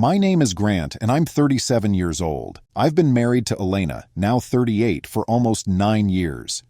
My name is Grant, and I'm 37 years old. I've been married to Elena, now 38, for almost 9 years.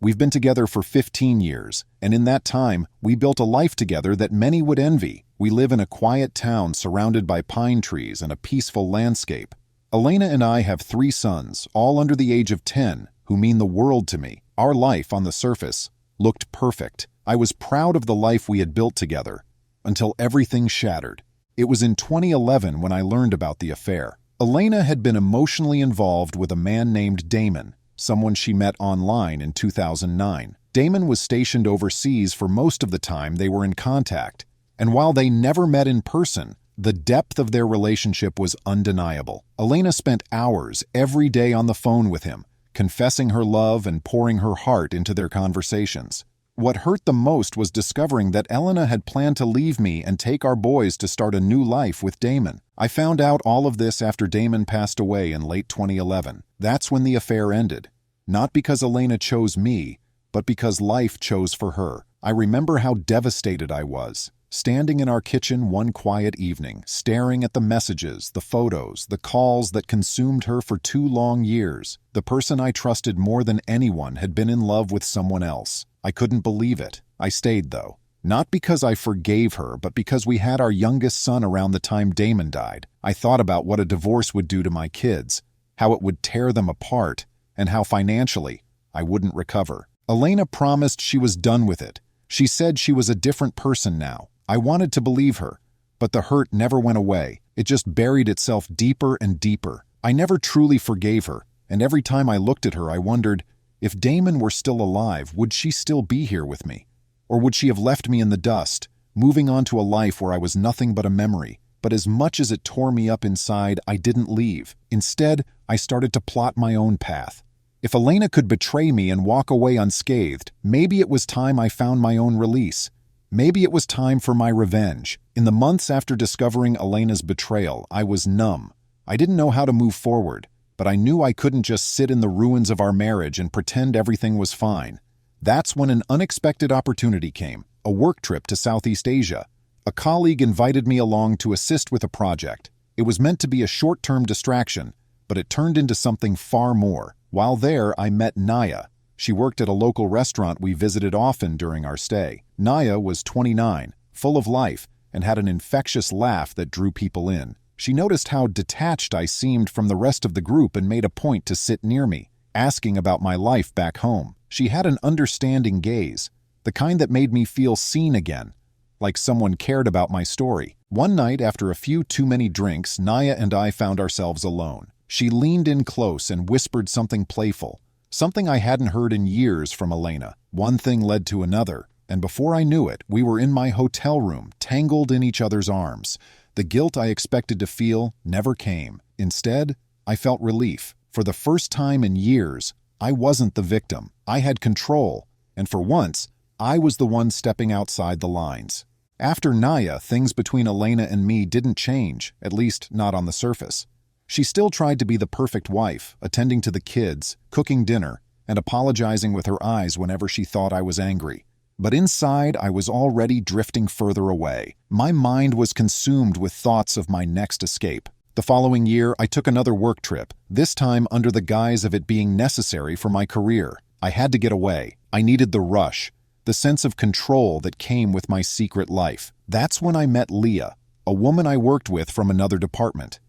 We've been together for 15 years, and in that time, we built a life together that many would envy. We live in a quiet town surrounded by pine trees and a peaceful landscape. Elena and I have 3 sons, all under the age of 10, who mean the world to me. Our life, on the surface, looked perfect. I was proud of the life we had built together, until everything shattered. It was in 2011 when I learned about the affair. Elena had been emotionally involved with a man named Damon, someone she met online in 2009. Damon was stationed overseas for most of the time they were in contact, and while they never met in person, the depth of their relationship was undeniable. Elena spent hours every day on the phone with him, confessing her love and pouring her heart into their conversations. What hurt the most was discovering that Elena had planned to leave me and take our boys to start a new life with Damon. I found out all of this after Damon passed away in late 2011. That's when the affair ended. Not because Elena chose me, but because life chose for her. I remember how devastated I was, standing in our kitchen one quiet evening, staring at the messages, the photos, the calls that consumed her for 2 long years. The person I trusted more than anyone had been in love with someone else. I couldn't believe it. I stayed, though. Not because I forgave her, but because we had our youngest son around the time Damon died. I thought about what a divorce would do to my kids, how it would tear them apart, and how financially I wouldn't recover. Elena promised she was done with it. She said she was a different person now. I wanted to believe her, but the hurt never went away. It just buried itself deeper and deeper. I never truly forgave her, and every time I looked at her, I wondered, if Damon were still alive, would she still be here with me? Or would she have left me in the dust, moving on to a life where I was nothing but a memory? But as much as it tore me up inside, I didn't leave. Instead, I started to plot my own path. If Elena could betray me and walk away unscathed, maybe it was time I found my own release. Maybe it was time for my revenge. In the months after discovering Elena's betrayal, I was numb. I didn't know how to move forward, but I knew I couldn't just sit in the ruins of our marriage and pretend everything was fine. That's when an unexpected opportunity came, a work trip to Southeast Asia. A colleague invited me along to assist with a project. It was meant to be a short-term distraction, but it turned into something far more. While there, I met Naya. She worked at a local restaurant we visited often during our stay. Naya was 29, full of life, and had an infectious laugh that drew people in. She noticed how detached I seemed from the rest of the group and made a point to sit near me, asking about my life back home. She had an understanding gaze, the kind that made me feel seen again, like someone cared about my story. One night, after a few too many drinks, Naya and I found ourselves alone. She leaned in close and whispered something playful, something I hadn't heard in years from Elena. One thing led to another, and before I knew it, we were in my hotel room, tangled in each other's arms. The guilt I expected to feel never came. Instead, I felt relief. For the first time in years, I wasn't the victim. I had control, and for once, I was the one stepping outside the lines. After Naya, things between Elena and me didn't change, at least not on the surface. She still tried to be the perfect wife, attending to the kids, cooking dinner, and apologizing with her eyes whenever she thought I was angry. But inside, I was already drifting further away. My mind was consumed with thoughts of my next escape. The following year, I took another work trip, this time under the guise of it being necessary for my career. I had to get away. I needed the rush, the sense of control that came with my secret life. That's when I met Leah, a woman I worked with from another department.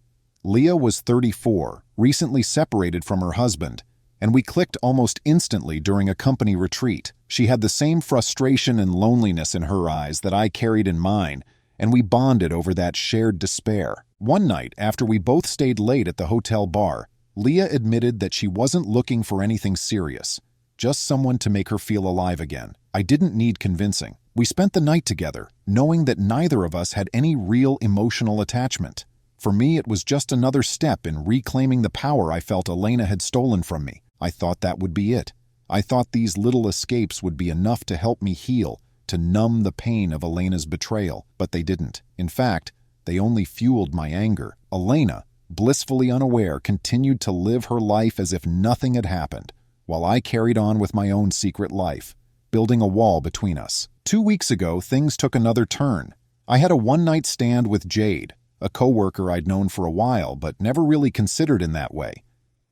Leah was 34, recently separated from her husband, and we clicked almost instantly during a company retreat. She had the same frustration and loneliness in her eyes that I carried in mine, and we bonded over that shared despair. One night, after we both stayed late at the hotel bar, Leah admitted that she wasn't looking for anything serious, just someone to make her feel alive again. I didn't need convincing. We spent the night together, knowing that neither of us had any real emotional attachment. For me, it was just another step in reclaiming the power I felt Elena had stolen from me. I thought that would be it. I thought these little escapes would be enough to help me heal, to numb the pain of Elena's betrayal, but they didn't. In fact, they only fueled my anger. Elena, blissfully unaware, continued to live her life as if nothing had happened, while I carried on with my own secret life, building a wall between us. 2 weeks ago, things took another turn. I had a one-night stand with Jade, a coworker I'd known for a while but never really considered in that way.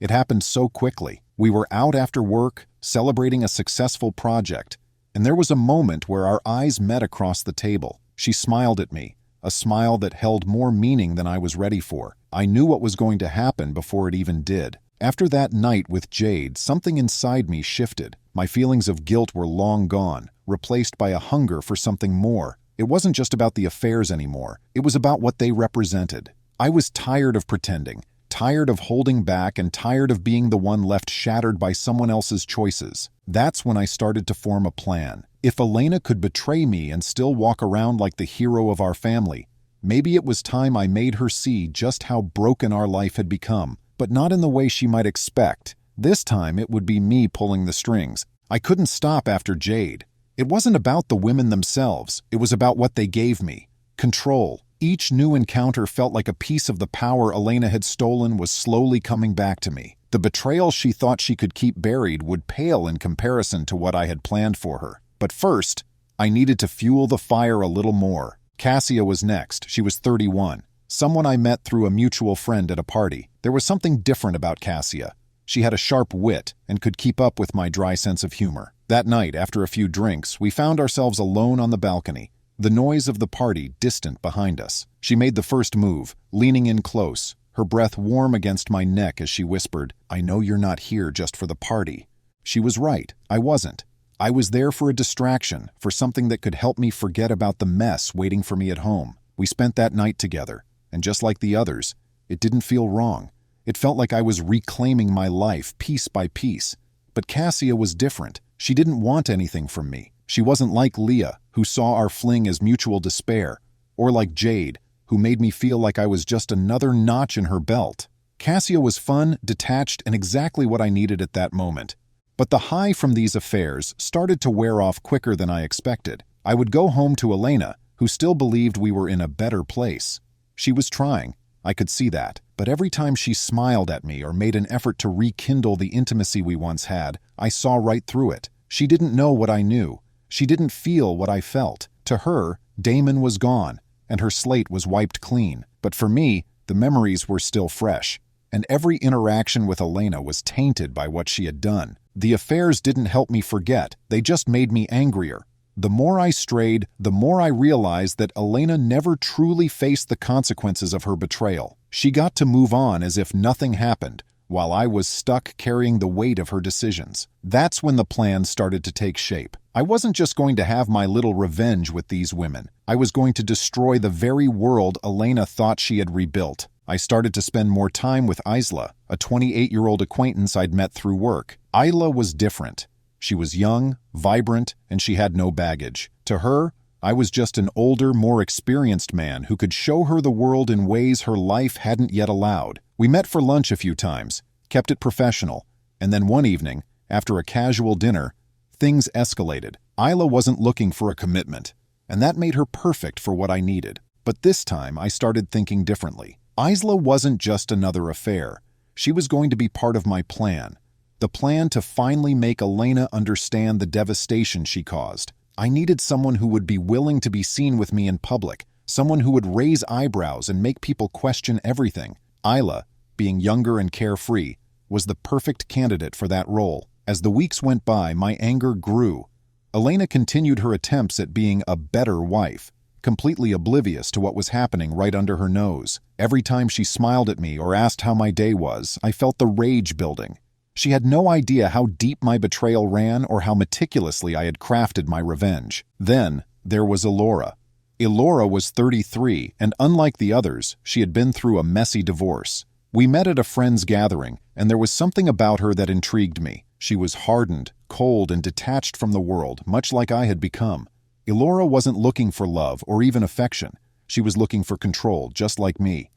It happened so quickly. We were out after work, celebrating a successful project, and there was a moment where our eyes met across the table. She smiled at me, a smile that held more meaning than I was ready for. I knew what was going to happen before it even did. After that night with Jade, something inside me shifted. My feelings of guilt were long gone, replaced by a hunger for something more. It wasn't just about the affairs anymore. It was about what they represented. I was tired of pretending, tired of holding back, and tired of being the one left shattered by someone else's choices. That's when I started to form a plan. If Elena could betray me and still walk around like the hero of our family, maybe it was time I made her see just how broken our life had become. But not in the way she might expect. This time it would be me pulling the strings. I couldn't stop after Jade. It wasn't about the women themselves. It was about what they gave me. Control. Each new encounter felt like a piece of the power Elena had stolen was slowly coming back to me. The betrayal she thought she could keep buried would pale in comparison to what I had planned for her. But first, I needed to fuel the fire a little more. Cassia was next. She was 31. Someone I met through a mutual friend at a party. There was something different about Cassia. She had a sharp wit and could keep up with my dry sense of humor. That night, after a few drinks, we found ourselves alone on the balcony, the noise of the party distant behind us. She made the first move, leaning in close, her breath warm against my neck as she whispered, "I know you're not here just for the party." She was right. I wasn't. I was there for a distraction, for something that could help me forget about the mess waiting for me at home. We spent that night together. And just like the others, it didn't feel wrong. It felt like I was reclaiming my life piece by piece. But Cassia was different. She didn't want anything from me. She wasn't like Leah, who saw our fling as mutual despair, or like Jade, who made me feel like I was just another notch in her belt. Cassia was fun, detached, and exactly what I needed at that moment. But the high from these affairs started to wear off quicker than I expected. I would go home to Elena, who still believed we were in a better place. She was trying, I could see that, but every time she smiled at me or made an effort to rekindle the intimacy we once had, I saw right through it. She didn't know what I knew. She didn't feel what I felt. To her, Damon was gone, and her slate was wiped clean. But for me, the memories were still fresh, and every interaction with Elena was tainted by what she had done. The affairs didn't help me forget, they just made me angrier. The more I strayed, the more I realized that Elena never truly faced the consequences of her betrayal. She got to move on as if nothing happened, while I was stuck carrying the weight of her decisions. That's when the plan started to take shape. I wasn't just going to have my little revenge with these women. I was going to destroy the very world Elena thought she had rebuilt. I started to spend more time with Isla, a 28-year-old acquaintance I'd met through work. Isla was different. She was young, vibrant, and she had no baggage. To her, I was just an older, more experienced man who could show her the world in ways her life hadn't yet allowed. We met for lunch a few times, kept it professional, and then one evening, after a casual dinner, things escalated. Isla wasn't looking for a commitment, and that made her perfect for what I needed. But this time, I started thinking differently. Isla wasn't just another affair. She was going to be part of my plan. The plan to finally make Elena understand the devastation she caused. I needed someone who would be willing to be seen with me in public, someone who would raise eyebrows and make people question everything. Isla, being younger and carefree, was the perfect candidate for that role. As the weeks went by, my anger grew. Elena continued her attempts at being a better wife, completely oblivious to what was happening right under her nose. Every time she smiled at me or asked how my day was, I felt the rage building. She had no idea how deep my betrayal ran or how meticulously I had crafted my revenge. Then, there was Elora. Elora was 33, and unlike the others, she had been through a messy divorce. We met at a friend's gathering, and there was something about her that intrigued me. She was hardened, cold, and detached from the world, much like I had become. Elora wasn't looking for love or even affection. She was looking for control, just like me.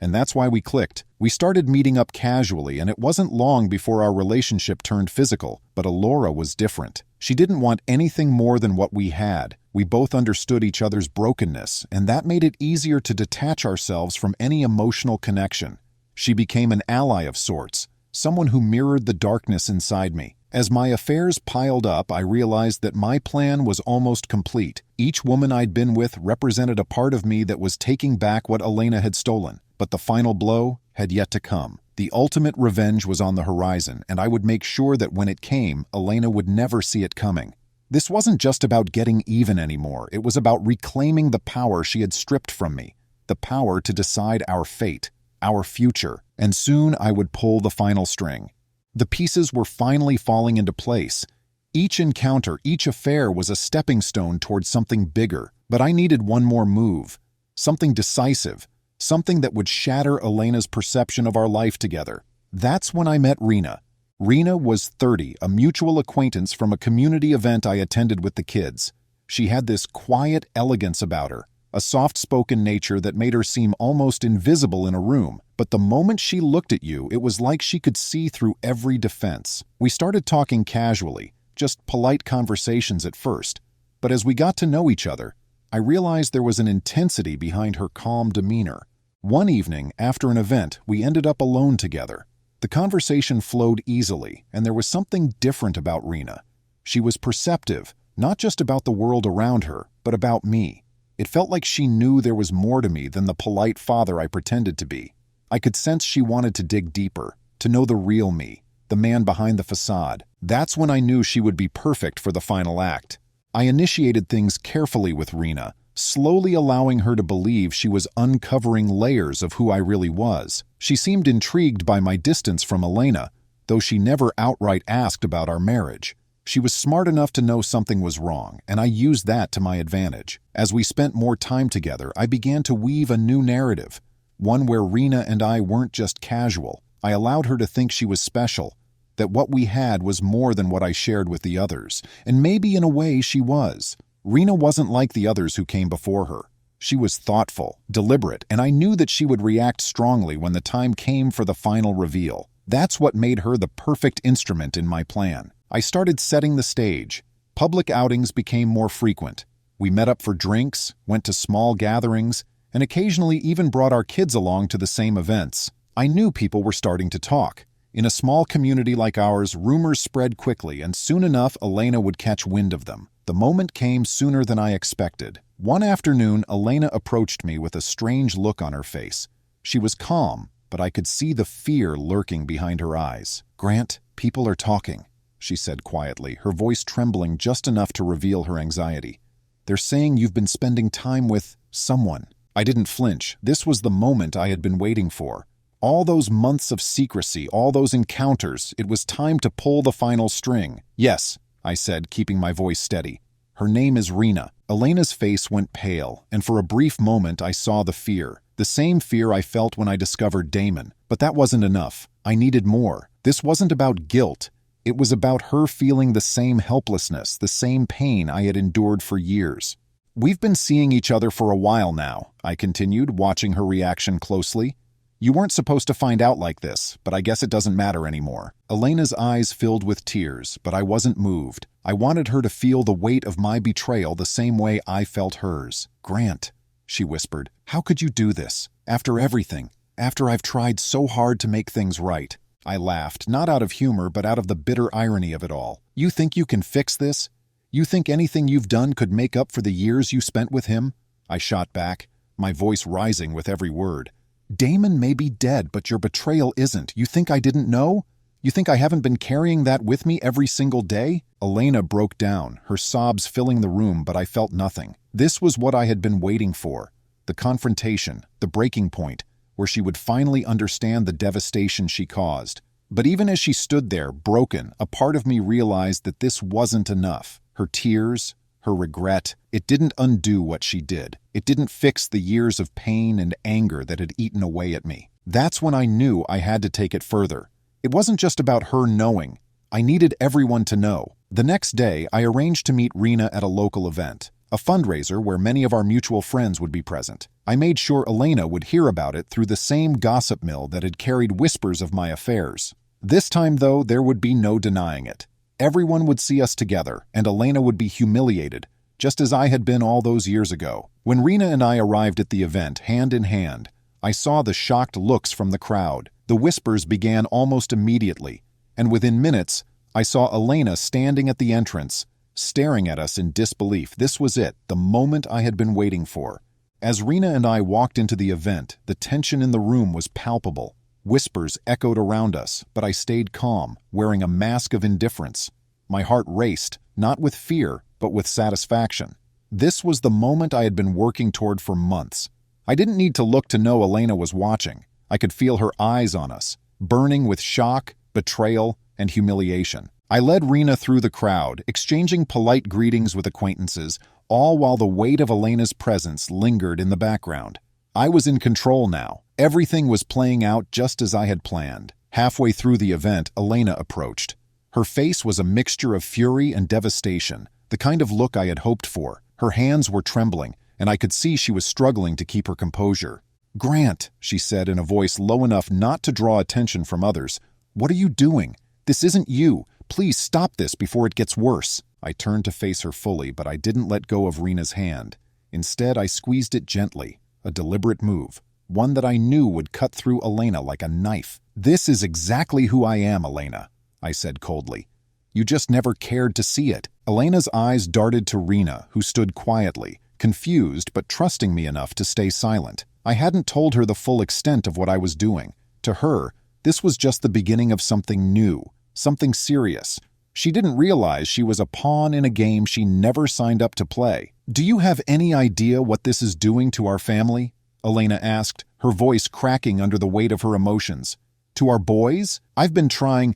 And that's why we clicked. We started meeting up casually, and it wasn't long before our relationship turned physical. But Elora was different. She didn't want anything more than what we had. We both understood each other's brokenness, and that made it easier to detach ourselves from any emotional connection. She became an ally of sorts, someone who mirrored the darkness inside me. As my affairs piled up, I realized that my plan was almost complete. Each woman I'd been with represented a part of me that was taking back what Elena had stolen. But the final blow had yet to come. The ultimate revenge was on the horizon, and I would make sure that when it came, Elena would never see it coming. This wasn't just about getting even anymore. It was about reclaiming the power she had stripped from me. The power to decide our fate, our future. And soon I would pull the final string. The pieces were finally falling into place. Each encounter, each affair was a stepping stone towards something bigger. But I needed one more move. Something decisive. Something that would shatter Elena's perception of our life together. That's when I met Rena. Rena was 30, a mutual acquaintance from a community event I attended with the kids. She had this quiet elegance about her, a soft-spoken nature that made her seem almost invisible in a room. But the moment she looked at you, it was like she could see through every defense. We started talking casually, just polite conversations at first. But as we got to know each other, I realized there was an intensity behind her calm demeanor. One evening, after an event, we ended up alone together. The conversation flowed easily, and there was something different about Rena. She was perceptive, not just about the world around her, but about me. It felt like she knew there was more to me than the polite father I pretended to be. I could sense she wanted to dig deeper, to know the real me, the man behind the facade. That's when I knew she would be perfect for the final act. I initiated things carefully with Rena, slowly allowing her to believe she was uncovering layers of who I really was. She seemed intrigued by my distance from Elena, though she never outright asked about our marriage. She was smart enough to know something was wrong, and I used that to my advantage. As we spent more time together, I began to weave a new narrative, one where Rena and I weren't just casual. I allowed her to think she was special, that what we had was more than what I shared with the others, and maybe in a way she was. Rena wasn't like the others who came before her. She was thoughtful, deliberate, and I knew that she would react strongly when the time came for the final reveal. That's what made her the perfect instrument in my plan. I started setting the stage. Public outings became more frequent. We met up for drinks, went to small gatherings, and occasionally even brought our kids along to the same events. I knew people were starting to talk. In a small community like ours, rumors spread quickly, and soon enough Elena would catch wind of them. The moment came sooner than I expected. One afternoon, Elena approached me with a strange look on her face. She was calm, but I could see the fear lurking behind her eyes. "Grant, people are talking," she said quietly, her voice trembling just enough to reveal her anxiety. "They're saying you've been spending time with someone." I didn't flinch. This was the moment I had been waiting for. All those months of secrecy, all those encounters, it was time to pull the final string. "Yes," I said, keeping my voice steady. "Her name is Rena." Elena's face went pale, and for a brief moment I saw the fear. The same fear I felt when I discovered Damon. But that wasn't enough. I needed more. This wasn't about guilt. It was about her feeling the same helplessness, the same pain I had endured for years. "We've been seeing each other for a while now," I continued, watching her reaction closely. "You weren't supposed to find out like this, but I guess it doesn't matter anymore." Elena's eyes filled with tears, but I wasn't moved. I wanted her to feel the weight of my betrayal the same way I felt hers. "Grant," she whispered, "how could you do this? After everything, after I've tried so hard to make things right." I laughed, not out of humor, but out of the bitter irony of it all. "You think you can fix this? You think anything you've done could make up for the years you spent with him?" I shot back, my voice rising with every word. "Damon may be dead, but your betrayal isn't. You think I didn't know? You think I haven't been carrying that with me every single day?" Elena broke down, her sobs filling the room, but I felt nothing. This was what I had been waiting for. The confrontation, the breaking point, where she would finally understand the devastation she caused. But even as she stood there, broken, a part of me realized that this wasn't enough. Her tears, her regret, it didn't undo what she did. It didn't fix the years of pain and anger that had eaten away at me. That's when I knew I had to take it further. It wasn't just about her knowing. I needed everyone to know. The next day, I arranged to meet Rena at a local event, a fundraiser where many of our mutual friends would be present. I made sure Elena would hear about it through the same gossip mill that had carried whispers of my affairs. This time, though, there would be no denying it. Everyone would see us together, and Elena would be humiliated, just as I had been all those years ago. When Rena and I arrived at the event, hand in hand, I saw the shocked looks from the crowd. The whispers began almost immediately, and within minutes, I saw Elena standing at the entrance, staring at us in disbelief. This was it, the moment I had been waiting for. As Rena and I walked into the event, the tension in the room was palpable. Whispers echoed around us, but I stayed calm, wearing a mask of indifference. My heart raced, not with fear, but with satisfaction. This was the moment I had been working toward for months. I didn't need to look to know Elena was watching. I could feel her eyes on us, burning with shock, betrayal, and humiliation. I led Rena through the crowd, exchanging polite greetings with acquaintances, all while the weight of Elena's presence lingered in the background. I was in control now. Everything was playing out just as I had planned. Halfway through the event, Elena approached. Her face was a mixture of fury and devastation, the kind of look I had hoped for. Her hands were trembling, and I could see she was struggling to keep her composure. "Grant," she said in a voice low enough not to draw attention from others, "what are you doing? This isn't you. Please stop this before it gets worse." I turned to face her fully, but I didn't let go of Rena's hand. Instead, I squeezed it gently, a deliberate move, one that I knew would cut through Elena like a knife. "This is exactly who I am, Elena," I said coldly. "You just never cared to see it." Elena's eyes darted to Rena, who stood quietly, confused but trusting me enough to stay silent. I hadn't told her the full extent of what I was doing. To her, this was just the beginning of something new, something serious. She didn't realize she was a pawn in a game she never signed up to play. "Do you have any idea what this is doing to our family?" Elena asked, her voice cracking under the weight of her emotions. "To our boys? I've been trying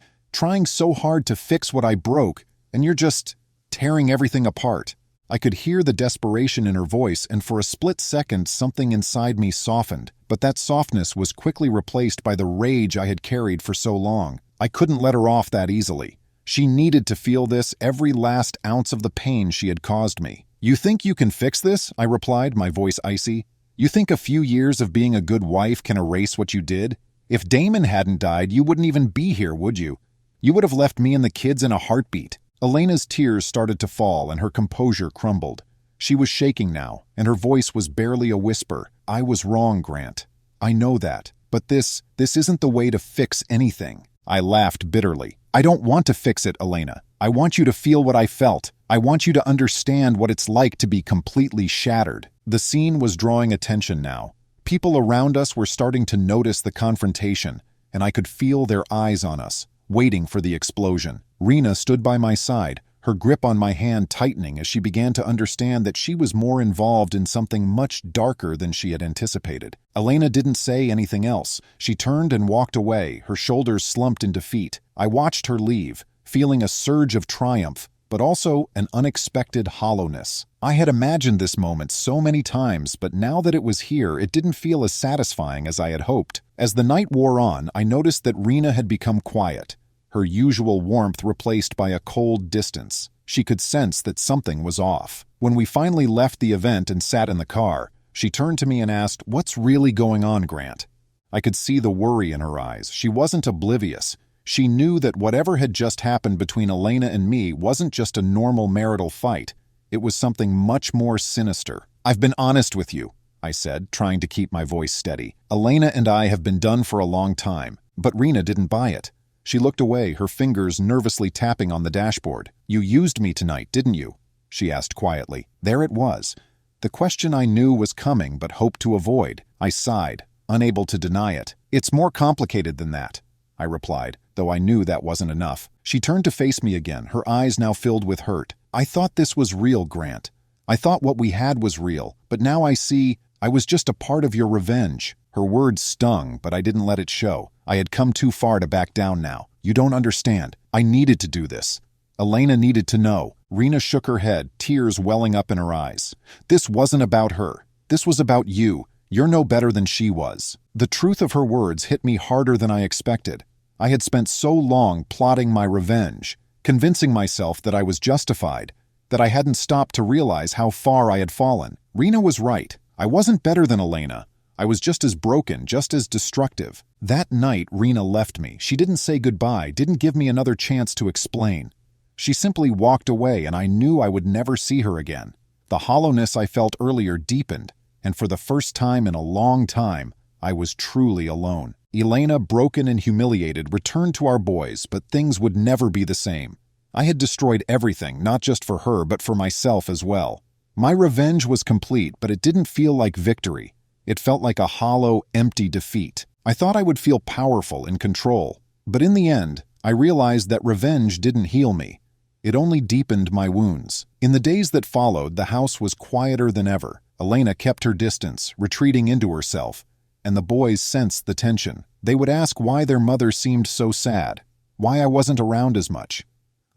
so hard to fix what I broke, and you're just tearing everything apart." I could hear the desperation in her voice, and for a split second something inside me softened, but that softness was quickly replaced by the rage I had carried for so long. I couldn't let her off that easily. She needed to feel this, every last ounce of the pain she had caused me. "You think you can fix this?" I replied, my voice icy. "You think a few years of being a good wife can erase what you did? If Damon hadn't died, you wouldn't even be here, would you? You would have left me and the kids in a heartbeat." Elena's tears started to fall and her composure crumbled. She was shaking now, and her voice was barely a whisper. "I was wrong, Grant. I know that. But this isn't the way to fix anything." I laughed bitterly. "I don't want to fix it, Elena. I want you to feel what I felt. I want you to understand what it's like to be completely shattered." The scene was drawing attention now. People around us were starting to notice the confrontation, and I could feel their eyes on us, waiting for the explosion. Rena stood by my side, her grip on my hand tightening as she began to understand that she was more involved in something much darker than she had anticipated. Elena didn't say anything else. She turned and walked away, her shoulders slumped in defeat. I watched her leave, feeling a surge of triumph, but also an unexpected hollowness. I had imagined this moment so many times, but now that it was here, it didn't feel as satisfying as I had hoped. As the night wore on, I noticed that Rena had become quiet, her usual warmth replaced by a cold distance. She could sense that something was off. When we finally left the event and sat in the car, she turned to me and asked, "What's really going on, Grant?" I could see the worry in her eyes. She wasn't oblivious. She knew that whatever had just happened between Elena and me wasn't just a normal marital fight. It was something much more sinister. "I've been honest with you," I said, trying to keep my voice steady. "Elena and I have been done for a long time." But Rena didn't buy it. She looked away, her fingers nervously tapping on the dashboard. "You used me tonight, didn't you?" she asked quietly. There it was. The question I knew was coming but hoped to avoid. I sighed, unable to deny it. "It's more complicated than that," I replied, though I knew that wasn't enough. She turned to face me again, her eyes now filled with hurt. "I thought this was real, Grant. I thought what we had was real, but now I see I was just a part of your revenge." Her words stung, but I didn't let it show. I had come too far to back down now. "You don't understand. I needed to do this." Elena needed to know. Rena shook her head, tears welling up in her eyes. "This wasn't about her. This was about you. You're no better than she was." The truth of her words hit me harder than I expected. I had spent so long plotting my revenge, convincing myself that I was justified, that I hadn't stopped to realize how far I had fallen. Rena was right. I wasn't better than Elena. I was just as broken, just as destructive. That night, Rena left me. She didn't say goodbye, didn't give me another chance to explain. She simply walked away, and I knew I would never see her again. The hollowness I felt earlier deepened, and for the first time in a long time, I was truly alone. Elena, broken and humiliated, returned to our boys, but things would never be the same. I had destroyed everything, not just for her, but for myself as well. My revenge was complete, but it didn't feel like victory. It felt like a hollow, empty defeat. I thought I would feel powerful, in control. But in the end, I realized that revenge didn't heal me. It only deepened my wounds. In the days that followed, the house was quieter than ever. Elena kept her distance, retreating into herself, and the boys sensed the tension. They would ask why their mother seemed so sad, why I wasn't around as much.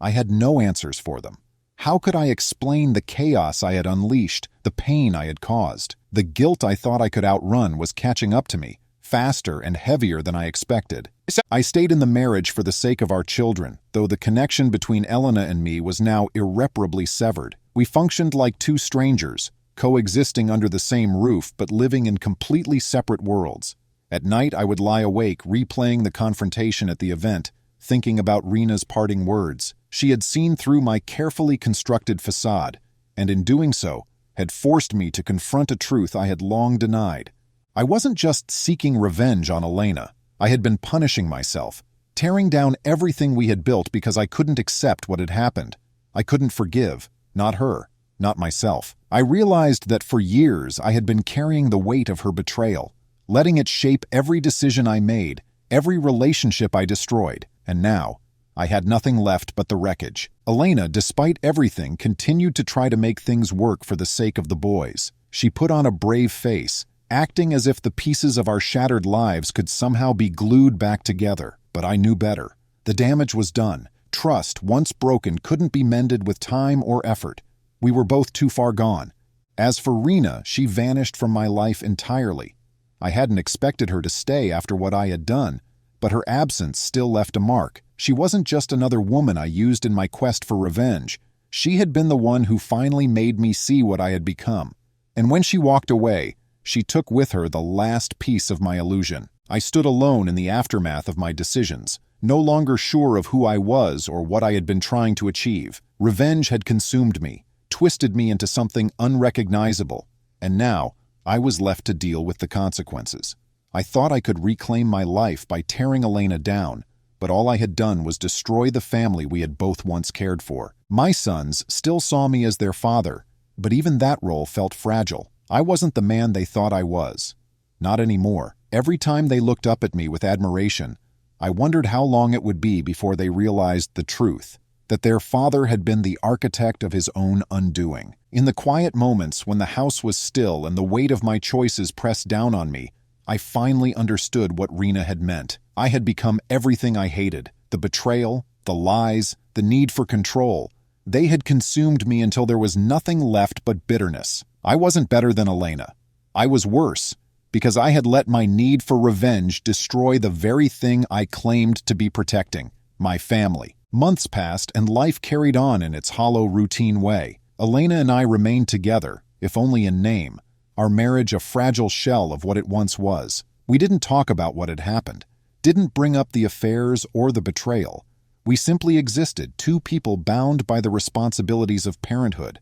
I had no answers for them. How could I explain the chaos I had unleashed, the pain I had caused? The guilt I thought I could outrun was catching up to me, faster and heavier than I expected. I stayed in the marriage for the sake of our children, though the connection between Elena and me was now irreparably severed. We functioned like two strangers, coexisting under the same roof but living in completely separate worlds. At night, I would lie awake, replaying the confrontation at the event, thinking about Rena's parting words. She had seen through my carefully constructed facade, and in doing so, had forced me to confront a truth I had long denied. I wasn't just seeking revenge on Elena. I had been punishing myself, tearing down everything we had built because I couldn't accept what had happened. I couldn't forgive, not her, not myself. I realized that for years I had been carrying the weight of her betrayal, letting it shape every decision I made, every relationship I destroyed, and now I had nothing left but the wreckage. Elena, despite everything, continued to try to make things work for the sake of the boys. She put on a brave face, acting as if the pieces of our shattered lives could somehow be glued back together. But I knew better. The damage was done. Trust, once broken, couldn't be mended with time or effort. We were both too far gone. As for Rena, she vanished from my life entirely. I hadn't expected her to stay after what I had done, but her absence still left a mark. She wasn't just another woman I used in my quest for revenge. She had been the one who finally made me see what I had become. And when she walked away, she took with her the last piece of my illusion. I stood alone in the aftermath of my decisions, no longer sure of who I was or what I had been trying to achieve. Revenge had consumed me, twisted me into something unrecognizable, and now I was left to deal with the consequences. I thought I could reclaim my life by tearing Elena down, but all I had done was destroy the family we had both once cared for. My sons still saw me as their father, but even that role felt fragile. I wasn't the man they thought I was. Not anymore. Every time they looked up at me with admiration, I wondered how long it would be before they realized the truth, that their father had been the architect of his own undoing. In the quiet moments when the house was still and the weight of my choices pressed down on me, I finally understood what Rena had meant. I had become everything I hated. The betrayal, the lies, the need for control. They had consumed me until there was nothing left but bitterness. I wasn't better than Elena. I was worse, because I had let my need for revenge destroy the very thing I claimed to be protecting, my family. Months passed and life carried on in its hollow, routine way. Elena and I remained together, if only in name, our marriage a fragile shell of what it once was. We didn't talk about what had happened, didn't bring up the affairs or the betrayal. We simply existed, two people bound by the responsibilities of parenthood,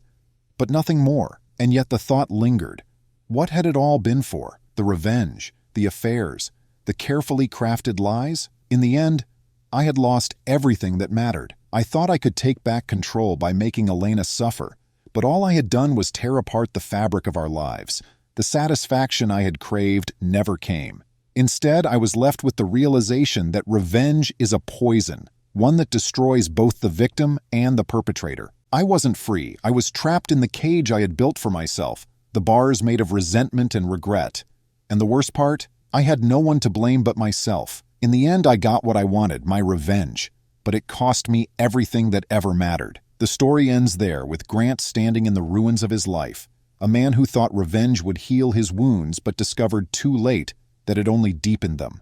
but nothing more. And yet the thought lingered. What had it all been for? The revenge, the affairs, the carefully crafted lies? In the end, I had lost everything that mattered. I thought I could take back control by making Elena suffer, but all I had done was tear apart the fabric of our lives. The satisfaction I had craved never came. Instead, I was left with the realization that revenge is a poison, one that destroys both the victim and the perpetrator. I wasn't free. I was trapped in the cage I had built for myself, the bars made of resentment and regret. And the worst part? I had no one to blame but myself. In the end, I got what I wanted, my revenge. But it cost me everything that ever mattered. The story ends there, with Grant standing in the ruins of his life, a man who thought revenge would heal his wounds but discovered too late that it only deepened them.